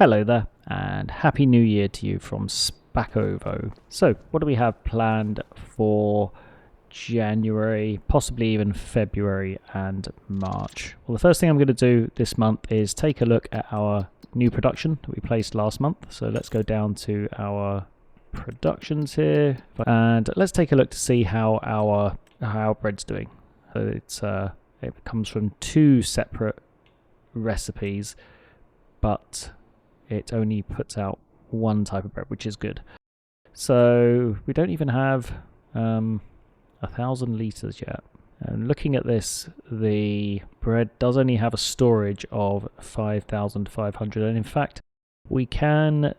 Hello there, and Happy New Year to you from Szpakowo. So, what do we have planned for January, possibly even February and March? Well, the first thing I'm going to do this month is take a look at our new production that we placed last month. So let's go down to our productions here, and let's take a look to see how our bread's doing. So it comes from two separate recipes, but it only puts out one type of bread, which is good. So we don't even have 1,000 litres yet. And looking at this, the bread does only have a storage of 5,500, and in fact we can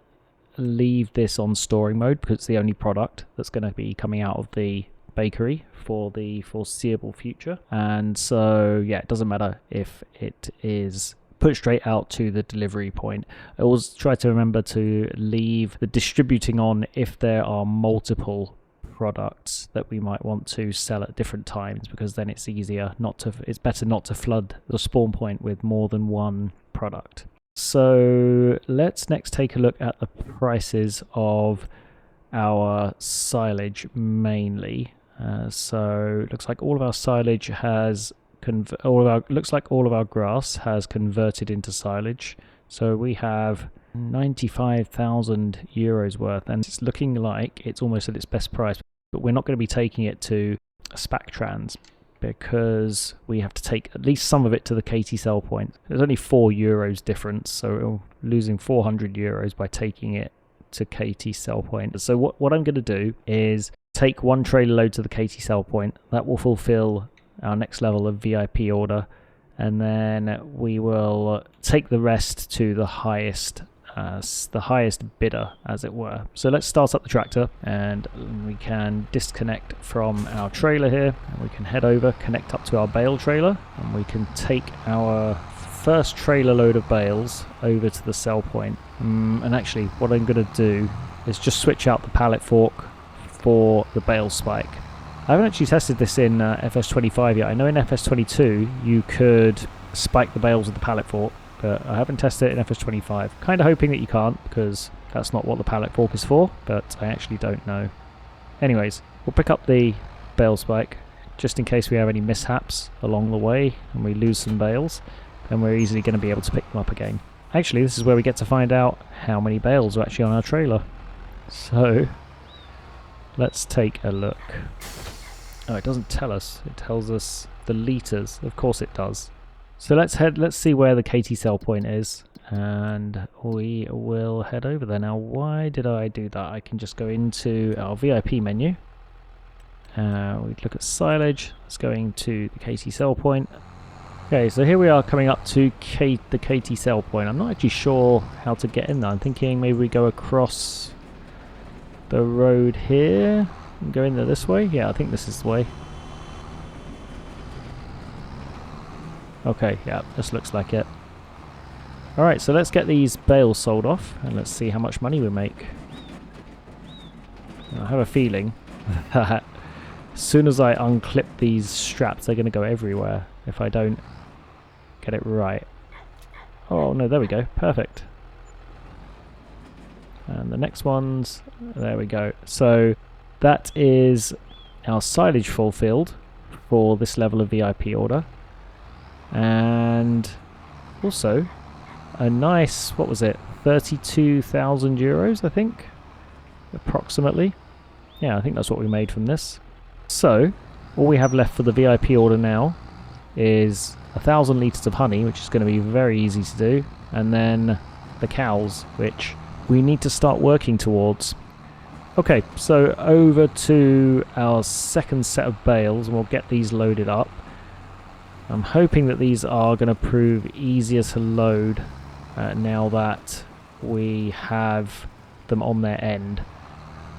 leave this on storing mode because it's the only product that's going to be coming out of the bakery for the foreseeable future. And so yeah, it doesn't matter if it is put straight out to the delivery point. I always try to remember to leave the distributing on if there are multiple products that we might want to sell at different times, because then it's better not to flood the spawn point with more than one product. So let's next take a look at the prices of our silage mainly. So it looks like all of our silage has all of our grass has converted into silage. So we have 95,000 euros worth, and it's looking like it's almost at its best price. But we're not going to be taking it to Szpakowo because we have to take at least some of it to the KT sell point. There's only €4 difference, so we're losing 400 euros by taking it to KT sell point. So what I'm going to do is take one trailer load to the KT sell point. That will fulfill our next level of VIP order, and then we will take the rest to the highest bidder, as it were. So let's start up the tractor, and we can disconnect from our trailer here, and we can head over, connect up to our bale trailer, and we can take our first trailer load of bales over to the sell point. And actually what I'm going to do is just switch out the pallet fork for the bale spike. I haven't actually tested this in FS25 yet. I know in FS22 you could spike the bales with the pallet fork, but I haven't tested it in FS25. Kind of hoping that you can't, because that's not what the pallet fork is for, but I actually don't know. Anyways, we'll pick up the bale spike just in case we have any mishaps along the way and we lose some bales, and we're easily going to be able to pick them up again. Actually, this is where we get to find out how many bales are actually on our trailer. So let's take a look. Oh, it doesn't tell us. It tells us the litres. Of course it does. So let's see where the KT sell point is, and we will head over there. Now, why did I do that? I can just go into our VIP menu. We look at silage. Let's go into the KT sell point. Okay, so here we are coming up to the KT sell point. I'm not actually sure how to get in there. I'm thinking maybe we go across the road here and go in there this way. Yeah, I think this is the way. Okay, yeah, this looks like it. Alright, so let's get these bales sold off, and let's see how much money we make. I have a feeling that as soon as I unclip these straps, they're going to go everywhere if I don't get it right. Oh no, there we go, perfect. And the next ones, there we go. So that is our silage fulfilled for this level of VIP order. And also a nice, what was it, 32,000 euros, I think, approximately. Yeah, I think that's what we made from this. So all we have left for the VIP order now is 1,000 litres of honey, which is going to be very easy to do, and then the cows, which we need to start working towards. Okay, so over to our second set of bales, and we'll get these loaded up. I'm hoping that these are going to prove easier to load now that we have them on their end.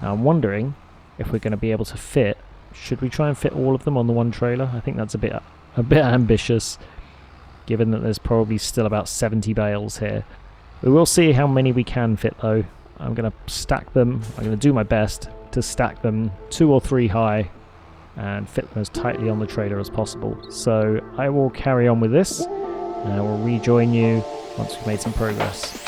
Now, I'm wondering if we're going to be able to fit. Should we try and fit all of them on the one trailer? I think that's a bit ambitious, given that there's probably still about 70 bales here. We will see how many we can fit though. I'm going to stack them. I'm going to do my best to stack them 2 or 3 high and fit them as tightly on the trailer as possible. So I will carry on with this, and I will rejoin you once we've made some progress.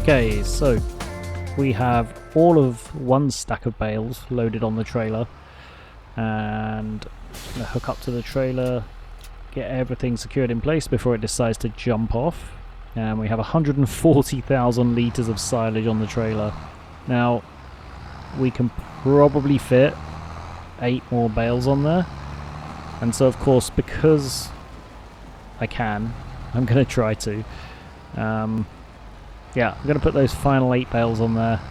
Okay, so we have all of one stack of bales loaded on the trailer, and I'm going to hook up to the trailer, get everything secured in place before it decides to jump off. And we have 140,000 litres of silage on the trailer. Now, we can probably fit 8 more bales on there, and so of course, because I can, I'm going to try to. Yeah, I'm going to put those final 8 bales on there.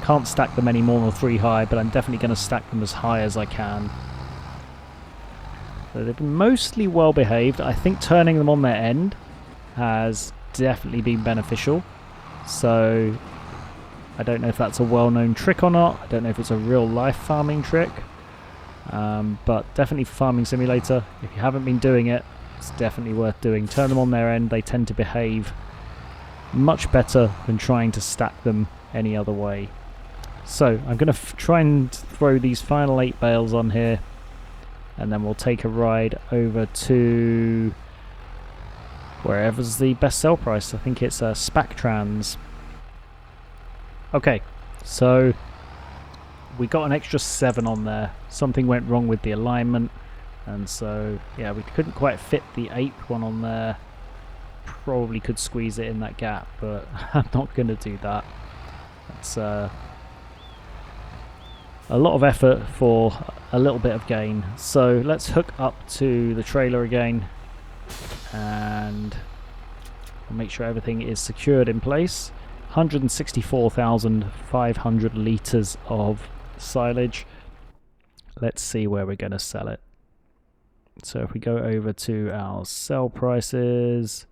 Can't stack them any more than 3 high, but I'm definitely going to stack them as high as I can. So they've been mostly well behaved. I think turning them on their end has definitely been beneficial. So I don't know if that's a well-known trick or not. I don't know if it's a real-life farming trick. But definitely for Farming Simulator, if you haven't been doing it, it's definitely worth doing. Turn them on their end. They tend to behave much better than trying to stack them any other way. So I'm going to try and throw these final 8 bales on here, and then we'll take a ride over to wherever's the best sell price. I think it's Szpakowo. Okay, so we got an extra 7 on there. Something went wrong with the alignment, and so yeah, we couldn't quite fit the 8th one on there. Probably could squeeze it in that gap, but I'm not going to do that. It's a lot of effort for a little bit of gain. So let's hook up to the trailer again and make sure everything is secured in place. 164,500 litres of silage. Let's see where we're going to sell it. So if we go over to our sell prices,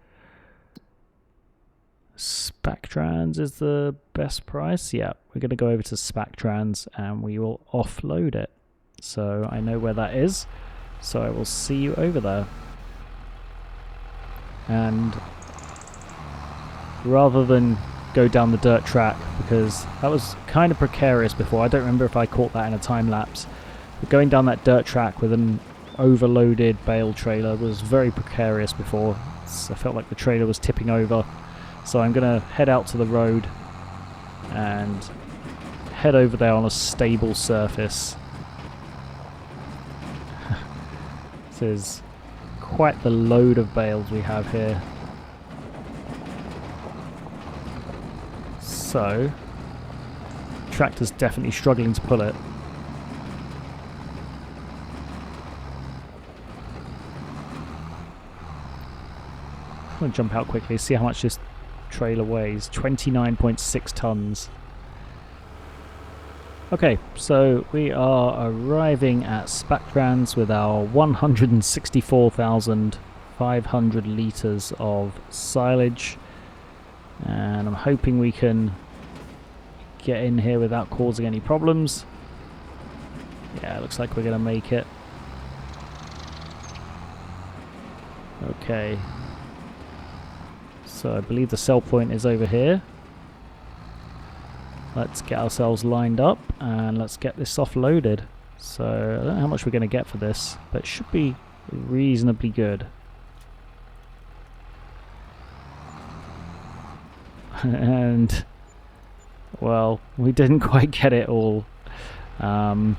Szpakowo is the best price. Yeah, we're going to go over to Szpakowo and we will offload it. So I know where that is, so I will see you over there. And rather than go down the dirt track, because that was kind of precarious before, I don't remember if I caught that in a time lapse, but going down that dirt track with an overloaded bale trailer was very precarious before. I felt like the trailer was tipping over. So I'm going to head out to the road and head over there on a stable surface. This is quite the load of bales we have here. So, the tractor's definitely struggling to pull it. I'm going to jump out quickly, see how much this trailer weighs. 29.6 tons. Okay, so we are arriving at Szpakowo with our 164,500 litres of silage, and I'm hoping we can get in here without causing any problems. Yeah, it looks like we're going to make it. Okay. So I believe the sell point is over here. Let's get ourselves lined up and let's get this offloaded. So I don't know how much we're going to get for this, but it should be reasonably good. And well, we didn't quite get it all. The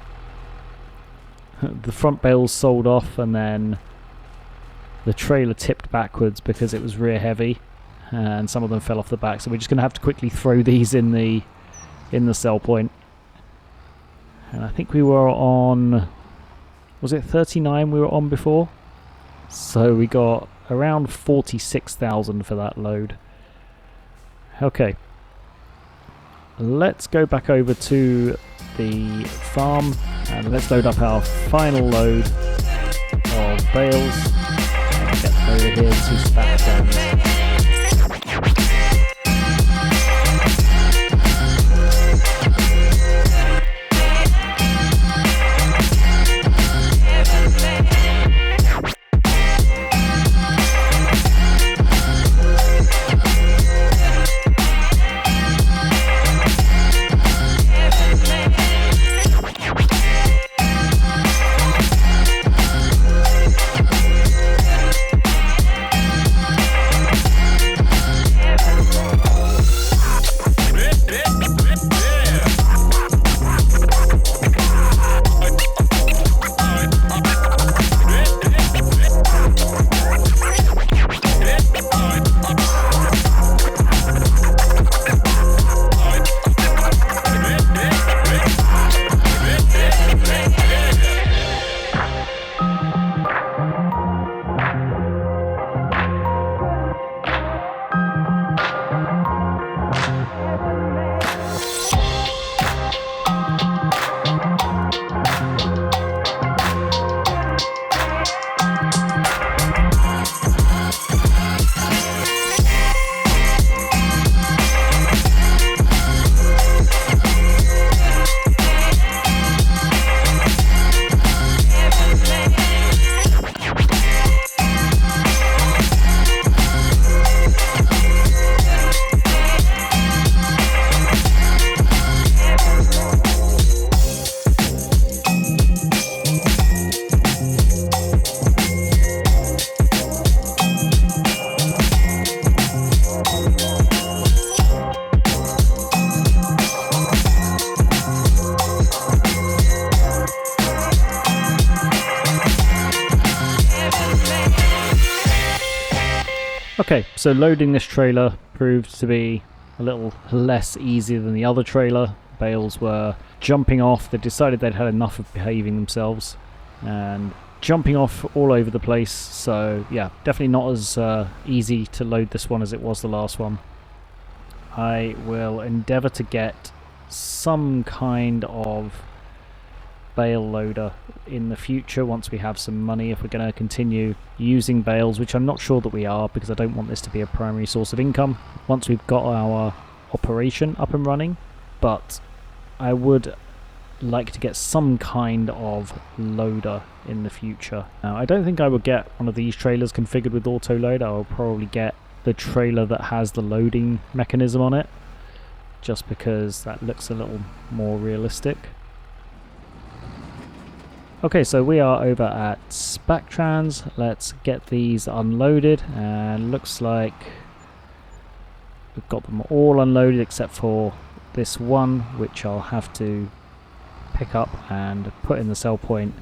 front bales sold off, and then the trailer tipped backwards because it was rear heavy, and some of them fell off the back. So we're just going to have to quickly throw these in the sell point. And I think we were on, was it 39 we were on before? So we got around 46,000 for that load. Okay, let's go back over to the farm and let's load up our final load of bales and get over here to Szpakowo. Okay, so loading this trailer proved to be a little less easy than the other trailer. Bales were jumping off. They decided they'd had enough of behaving themselves and jumping off all over the place. So yeah, definitely not as easy to load this one as it was the last one. I will endeavour to get some kind of bale loader in the future once we have some money, if we're going to continue using bales, which I'm not sure that we are, because I don't want this to be a primary source of income once we've got our operation up and running. But I would like to get some kind of loader in the future. Now, I don't think I would get one of these trailers configured with auto load. I will probably get the trailer that has the loading mechanism on it, just because that looks a little more realistic. Okay, so we are over at Spactrans. Let's get these unloaded, and looks like we've got them all unloaded except for this one, which I'll have to pick up and put in the sell point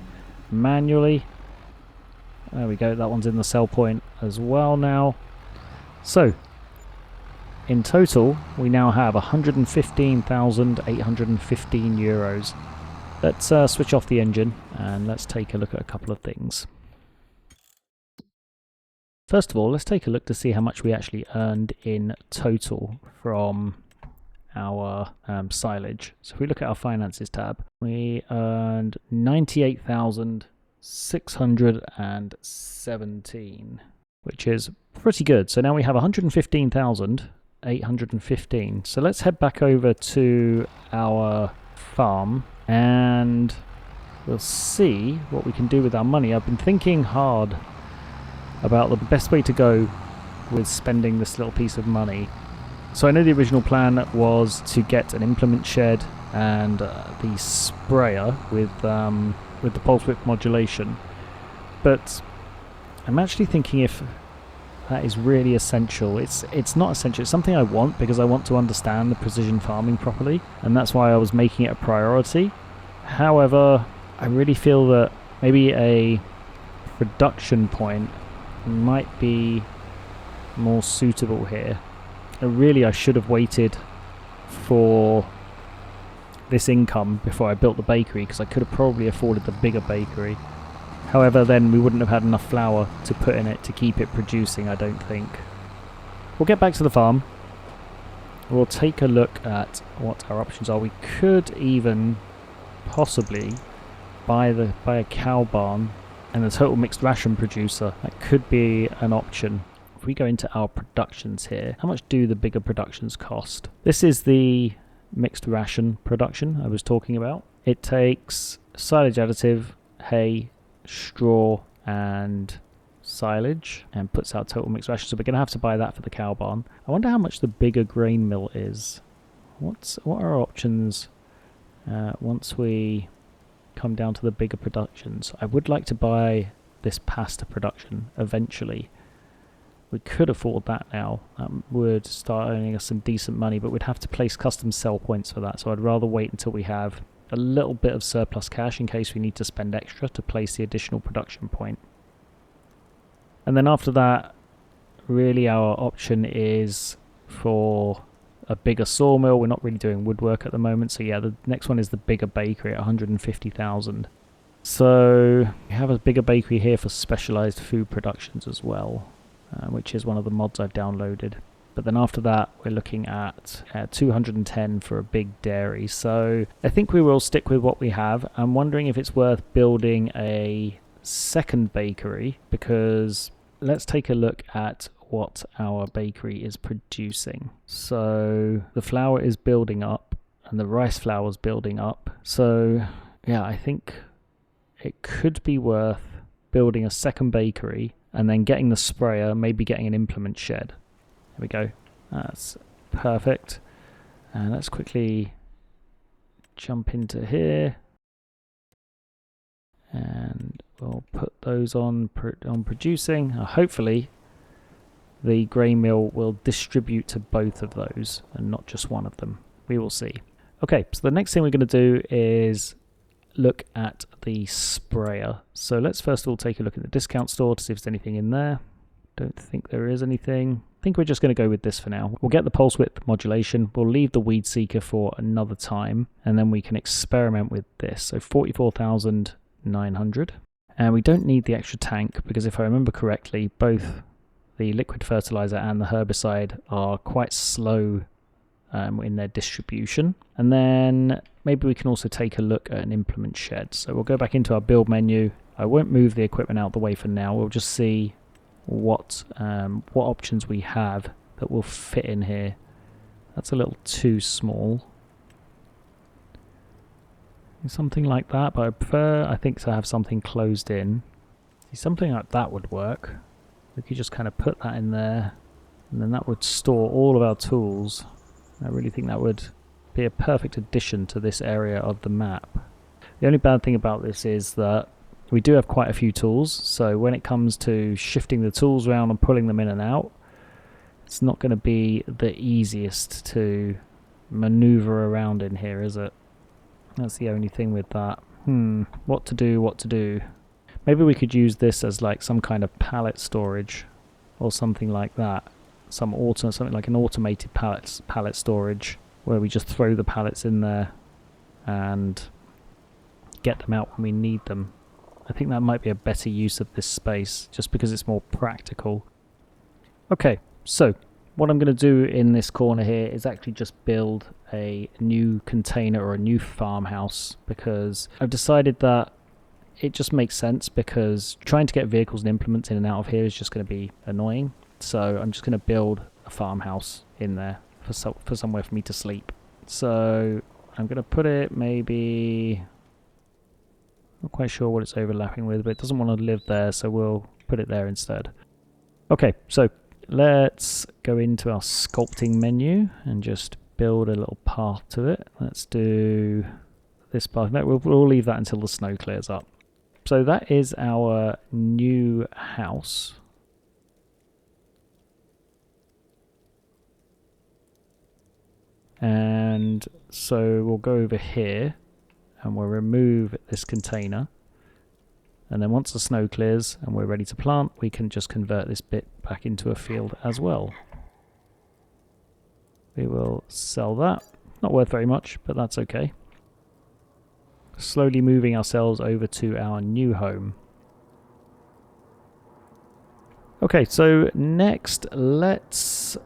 manually. There we go, that one's in the sell point as well now. So in total we now have 115,815 euros. Let's switch off the engine and let's take a look at a couple of things. First of all, let's take a look to see how much we actually earned in total from our silage. So if we look at our finances tab, we earned 98,617, which is pretty good. So now we have 115,815. So let's head back over to our farm and we'll see what we can do with our money. I've been thinking hard about the best way to go with spending this little piece of money. So I know the original plan was to get an implement shed and the sprayer with the pulse width modulation, but I'm actually thinking if that is really essential. It's not essential. It's something I want because I want to understand the precision farming properly, and that's why I was making it a priority. However, I really feel that maybe a production point might be more suitable here. Really, I should have waited for this income before I built the bakery, because I could have probably afforded the bigger bakery. However, then we wouldn't have had enough flour to put in it to keep it producing, I don't think. We'll get back to the farm. We'll take a look at what our options are. We could even possibly buy a cow barn and a total mixed ration producer. That could be an option. If we go into our productions here, how much do the bigger productions cost? This is the mixed ration production I was talking about. It takes silage additive, hay, straw and silage and puts out total mixed ration. So we're going to have to buy that for the cow barn. I wonder how much the bigger grain mill is. What are our options once we come down to the bigger productions? I would like to buy this pasta production eventually. We could afford that now. That would start earning us some decent money, but we'd have to place custom sell points for that. So I'd rather wait until we have a little bit of surplus cash in case we need to spend extra to place the additional production point. And then after that, really our option is for a bigger sawmill. We're not really doing woodwork at the moment. So yeah, the next one is the bigger bakery at 150,000. So we have a bigger bakery here for specialized food productions as well. Which is one of the mods I've downloaded. But then after that, we're looking at 210 for a big dairy. So I think we will stick with what we have. I'm wondering if it's worth building a second bakery, because let's take a look at what our bakery is producing. So the flour is building up and the rice flour is building up. So yeah, I think it could be worth building a second bakery and then getting the sprayer, maybe getting an implement shed. There we go. That's perfect. And let's quickly jump into here. And we'll put those on producing. Hopefully the grain mill will distribute to both of those and not just one of them. We will see. Okay, so the next thing we're going to do is look at the sprayer. So let's first of all take a look at the discount store to see if there's anything in there. Don't think there is anything. I think we're just going to go with this for now. We'll get the pulse width modulation. We'll leave the weed seeker for another time, and then we can experiment with this. So 44,900. And we don't need the extra tank because if I remember correctly, both the liquid fertilizer and the herbicide are quite slow in their distribution. And then maybe we can also take a look at an implement shed. So we'll go back into our build menu. I won't move the equipment out the way for now. We'll just see what options we have that will fit in here. That's a little too small. Something like that, but I prefer, I think, to have something closed in. See, something like that would work. We could just kind of put that in there, and then that would store all of our tools. I really think that would be a perfect addition to this area of the map. The only bad thing about this is that we do have quite a few tools, so when it comes to shifting the tools around and pulling them in and out, it's not going to be the easiest to maneuver around in here, is it? That's the only thing with that. What to do? Maybe we could use this as like some kind of pallet storage or something like that. Something like an automated pallet storage where we just throw the pallets in there and get them out when we need them. I think that might be a better use of this space just because it's more practical. Okay, so what I'm going to do in this corner here is actually just build a new container or a new farmhouse, because I've decided that it just makes sense, because trying to get vehicles and implements in and out of here is just going to be annoying. So I'm just going to build a farmhouse in there for somewhere for me to sleep. So I'm going to put it maybe... Not quite sure what it's overlapping with, but it doesn't want to live there, so we'll put it there instead. Okay, so let's go into our sculpting menu and just build a little path to it. Let's do this path. No, we'll leave that until the snow clears up. So that is our new house. And so we'll go over here and we'll remove this container. And then once the snow clears and we're ready to plant, we can just convert this bit back into a field as well. We will sell that. Not worth very much, but that's okay. Slowly moving ourselves over to our new home. Okay, so next let's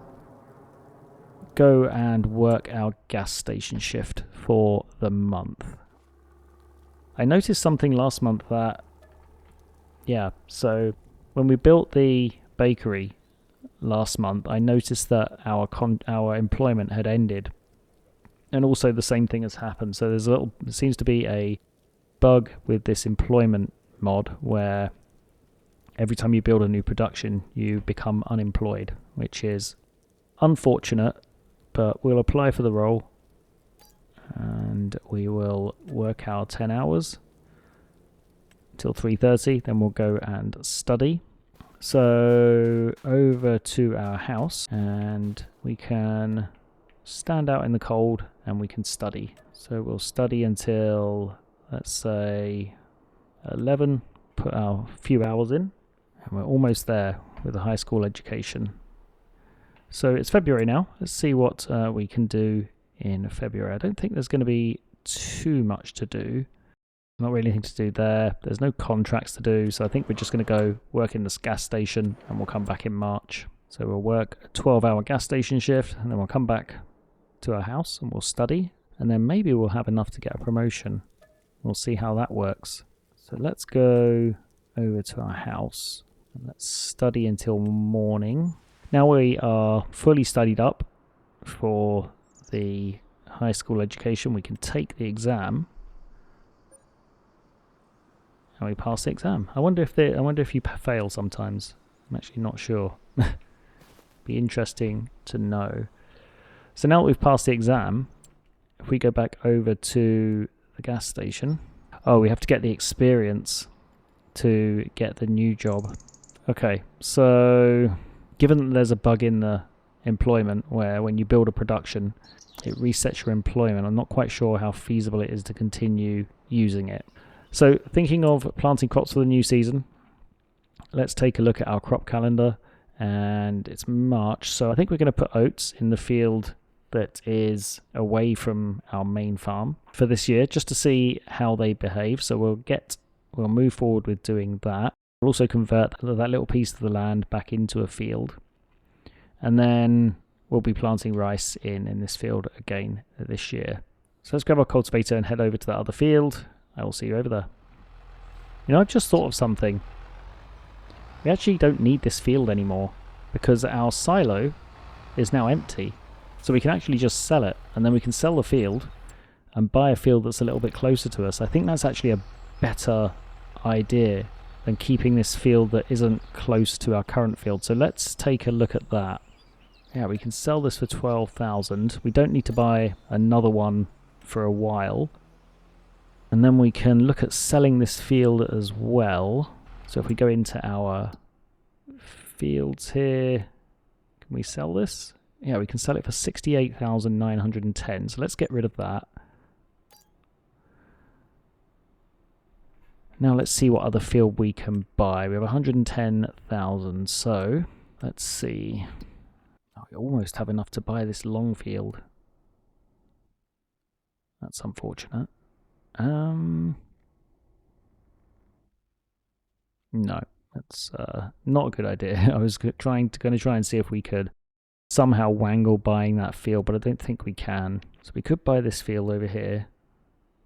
go and work our gas station shift for the month. I noticed something last month that, so when we built the bakery last month, I noticed that our employment had ended, and also the same thing has happened. So there seems to be a bug with this employment mod where every time you build a new production, you become unemployed, which is unfortunate, but we'll apply for the role. And we will work our 10 hours till 3:30, then we'll go and study. So over to our house, and we can stand out in the cold and we can study. So we'll study until, let's say, 11, put our few hours in, and we're almost there with a high school education. So it's February now. Let's see what we can do in February. I don't think there's going to be too much to do. Not really anything to do there. There's no contracts to do, so I think we're just going to go work in this gas station and we'll come back in March. So we'll work a 12-hour gas station shift and then we'll come back to our house and we'll study, and then maybe we'll have enough to get a promotion. We'll see how that works. So let's go over to our house and let's study until morning. Now we are fully studied up for the high school education. We can take the exam, and we pass the exam. I wonder if you fail sometimes. I'm actually not sure. Be interesting to know. So now that we've passed the exam, if we go back over to the gas station, we have to get the experience to get the new job. Okay, so given that there's a bug in the employment where when you build a production it resets your employment, I'm not quite sure how feasible it is to continue using it. So thinking of planting crops for the new season, let's take a look at our crop calendar and it's March, so I think we're going to put oats in the field that is away from our main farm for this year, just to see how they behave. So we'll move forward with doing that. We'll also convert that little piece of the land back into a field, and then we'll be planting rice in this field again this year. So let's grab our cultivator and head over to that other field. I will see you over there. You know, I've just thought of something. We actually don't need this field anymore because our silo is now empty. So we can actually just sell it, and then we can sell the field and buy a field that's a little bit closer to us. I think that's actually a better idea than keeping this field that isn't close to our current field. So let's take a look at that. Yeah, we can sell this for 12,000. We don't need to buy another one for a while. And then we can look at selling this field as well. So if we go into our fields here, can we sell this? Yeah, we can sell it for 68,910. So let's get rid of that. Now let's see what other field we can buy. We have 110,000. So let's see. Oh, we almost have enough to buy this long field. That's unfortunate. No, that's not a good idea. I was going to try and see if we could somehow wangle buying that field, but I don't think we can. So we could buy this field over here,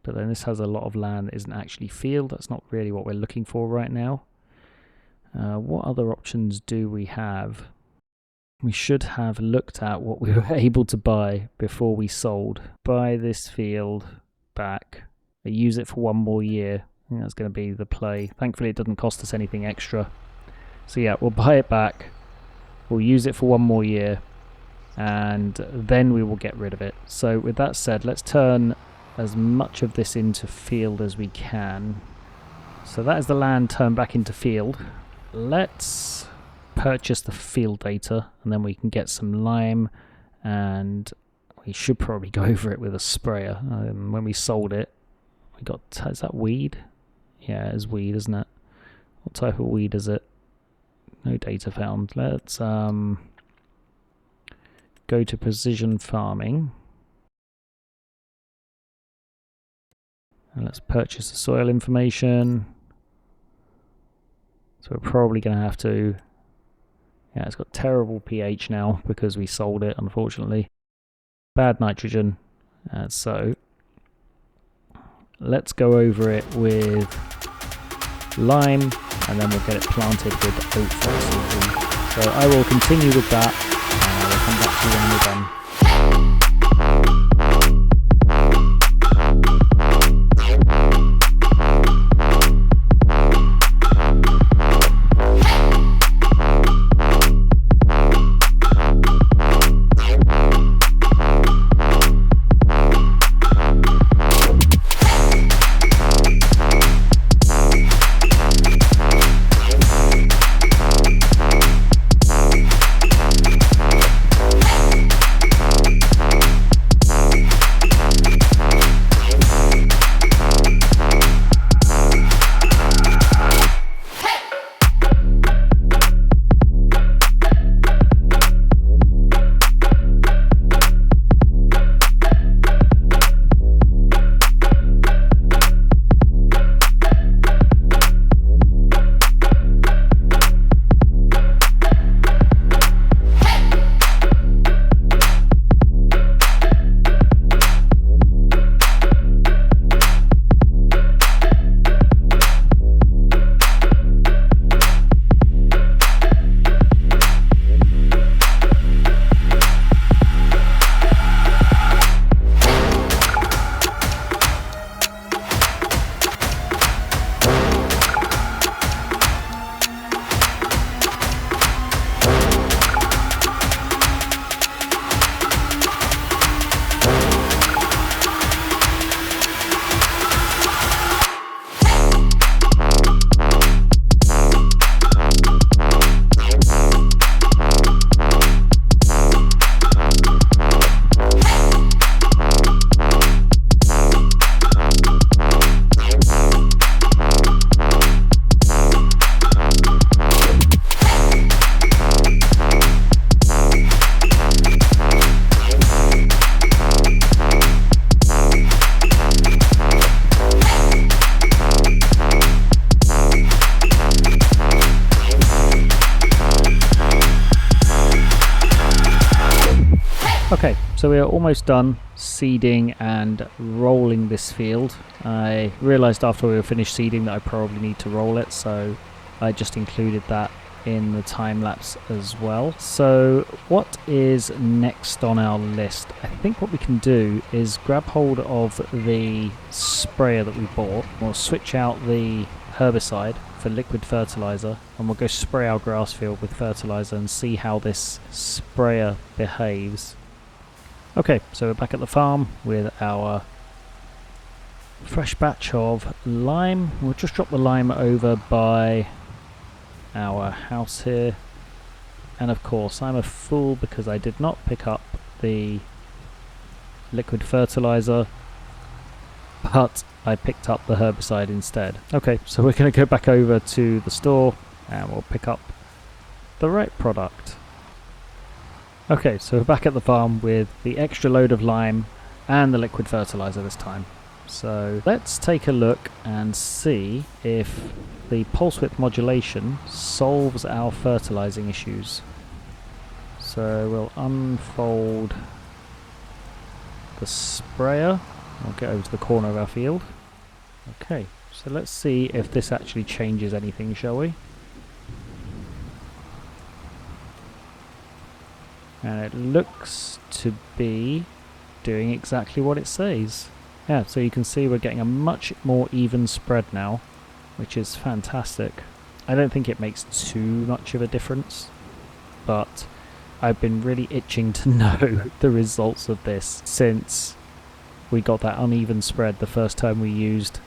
but then this has a lot of land that isn't actually field. That's not really what we're looking for right now. What other options do we have? We should have looked at what we were able to buy before we sold. Buy this field back. Use it for one more year. I think that's going to be the play. Thankfully it doesn't cost us anything extra. So yeah, we'll buy it back. We'll use it for one more year, and then we will get rid of it. So with that said, let's turn as much of this into field as we can. So that is the land turned back into field. Let's purchase the field data, and then we can get some lime, and we should probably go over it with a sprayer. When we sold it, we got, is that weed? Yeah, it's weed, isn't it? What type of weed is it? No data found. Let's go to precision farming. And let's purchase the soil information. So we're probably going to have to... Yeah, it's got terrible pH now because we sold it, unfortunately. Bad nitrogen. So let's go over it with lime, and then we'll get it planted with oat fossil. So I will continue with that, and I will come back to you when we're done. Okay, so we are almost done seeding and rolling this field. I realised after we were finished seeding that I probably need to roll it, so I just included that in the time lapse as well. So what is next on our list? I think what we can do is grab hold of the sprayer that we bought. We'll switch out the herbicide for liquid fertilizer and we'll go spray our grass field with fertilizer and see how this sprayer behaves. Okay, so we're back at the farm with our fresh batch of lime. We'll just drop the lime over by our house here, and of course I'm a fool because I did not pick up the liquid fertilizer, but I picked up the herbicide instead. Okay, so we're going to go back over to the store and we'll pick up the right product. Okay, so we're back at the farm with the extra load of lime and the liquid fertilizer this time. So let's take a look and see if the pulse width modulation solves our fertilizing issues. So we'll unfold the sprayer. We'll get over to the corner of our field. Okay, so let's see if this actually changes anything, shall we? And it looks to be doing exactly what it says. Yeah, so you can see we're getting a much more even spread now, which is fantastic. I don't think it makes too much of a difference, but I've been really itching to know the results of this since we got that uneven spread the first time we used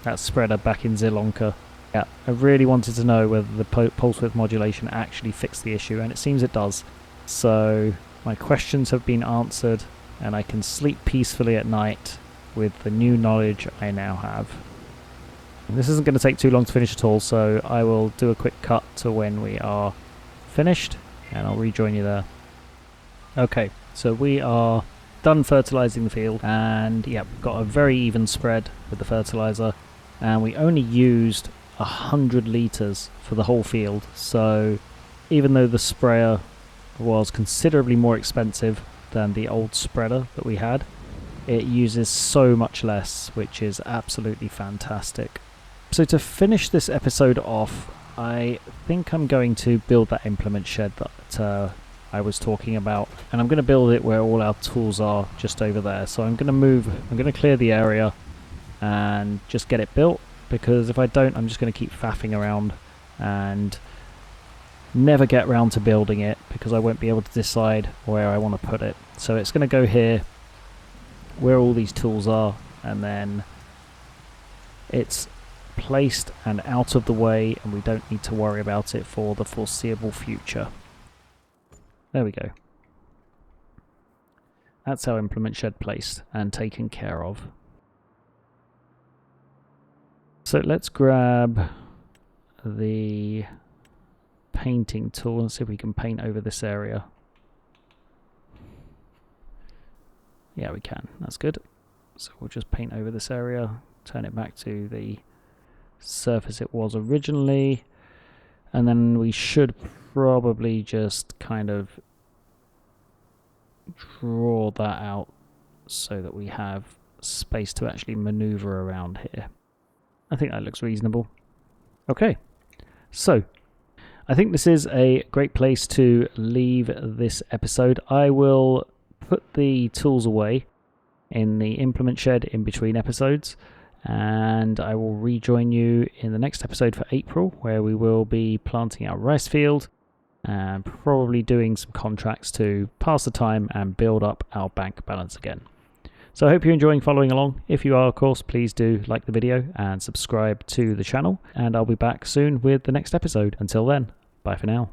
that spreader back in Zielonka. Yeah, I really wanted to know whether the pulse width modulation actually fixed the issue, and it seems it does. So my questions have been answered and I can sleep peacefully at night with the new knowledge I now have. And this isn't going to take too long to finish at all, so I will do a quick cut to when we are finished and I'll rejoin you there. Okay, so we are done fertilizing the field, and yeah, we've got a very even spread with the fertilizer, and we only used 100 litres for the whole field. So even though the sprayer was considerably more expensive than the old spreader that we had, it uses so much less, which is absolutely fantastic. So to finish this episode off, I think I'm going to build that implement shed that I was talking about, and I'm going to build it where all our tools are, just over there. So I'm going to clear the area and just get it built, because if I don't, I'm just going to keep faffing around and never get around to building it, because I won't be able to decide where I want to put it. So it's going to go here where all these tools are, and then it's placed and out of the way, and we don't need to worry about it for the foreseeable future. There we go. That's our implement shed placed and taken care of. So let's grab the painting tool and see if we can paint over this area. Yeah, we can. That's good. So we'll just paint over this area, turn it back to the surface it was originally, and then we should probably just kind of draw that out so that we have space to actually maneuver around here. I think that looks reasonable. Okay, so I think this is a great place to leave this episode. I will put the tools away in the implement shed in between episodes, and I will rejoin you in the next episode for April, where we will be planting our rice field and probably doing some contracts to pass the time and build up our bank balance again. So I hope you're enjoying following along. If you are, of course, please do like the video and subscribe to the channel, and I'll be back soon with the next episode. Until then, bye for now.